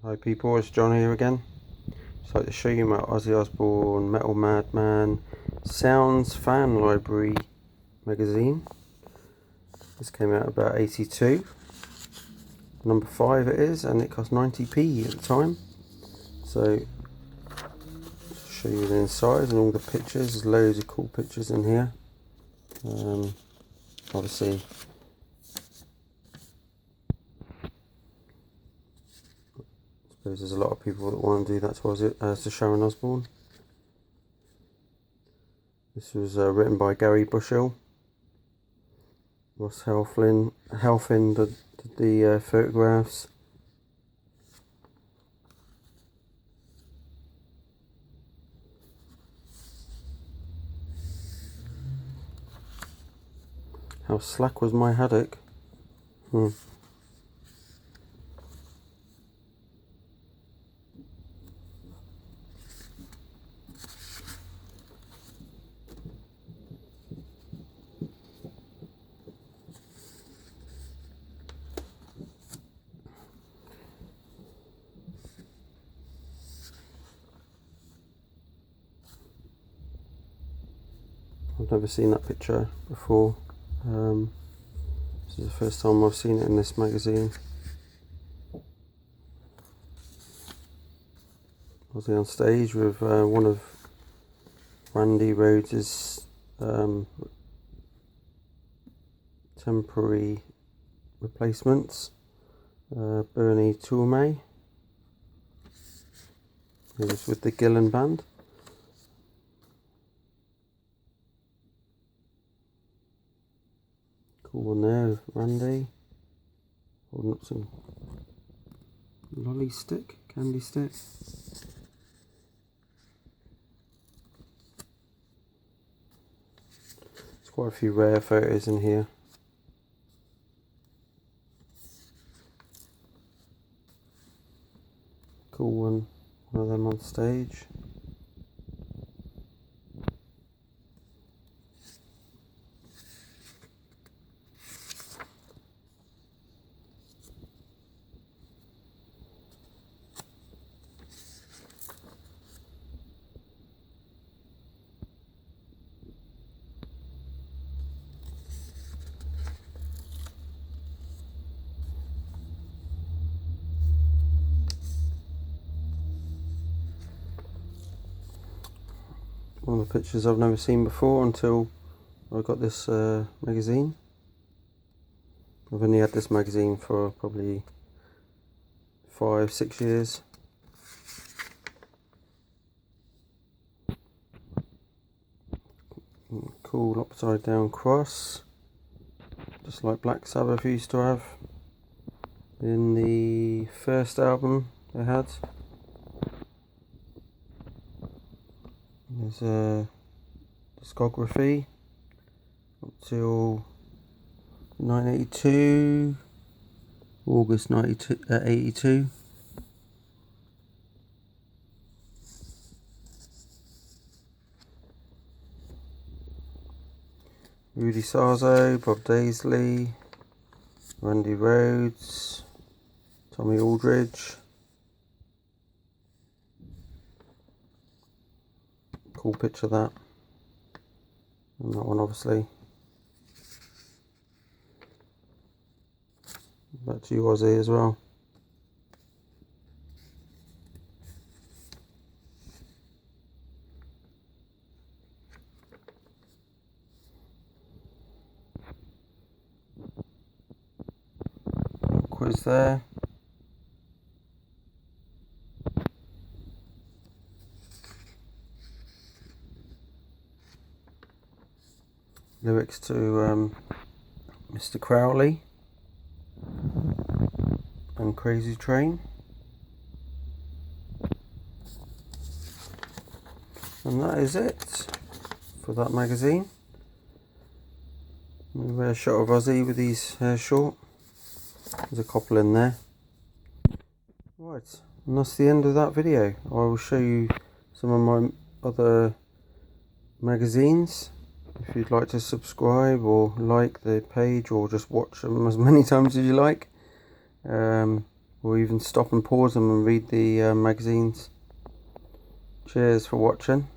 Hi people, it's John here again. I'd like to show you my Ozzy Osbourne Metal Madman Sounds Fan Library magazine. This came out about 82. Number 5 it is, and it cost 90p at the time. So, show you the inside and all the pictures. There's loads of cool pictures in here. Obviously, there's a lot of people that want to do that to Sharon Osbourne. This was written by Gary Bushell. Ross Halfin did the photographs. How slack was my haddock? I've never seen that picture before. This is the first time I've seen it in this magazine. I was on stage with one of Randy Rhoads' temporary replacements, Bernie Tourmay. He was with the Gillan Band. Cool one there with Randy. Holding up some candy stick. There's quite a few rare photos in here. Cool one of them on stage. One of the pictures I've never seen before until I got this magazine. I've only had this magazine for probably 5-6 years. Cool upside down cross, just like Black Sabbath used to have in the first album they had. There's a discography up till 1982, August 82. Rudy Sarzo, Bob Daisley, Randy Rhoads, Tommy Aldridge. Cool picture of that. And that one obviously. Back to you, Ozzy, as well. Quiz there. Lyrics to Mr. Crowley and Crazy Train. And that is it for that magazine. A rare shot of Ozzy with his hair short. There's a couple in there. Right, and that's the end of that video. I will show you some of my other magazines. If you'd like to subscribe or like the page or just watch them as many times as you like. or even stop and pause them and read the magazines. Cheers for watching.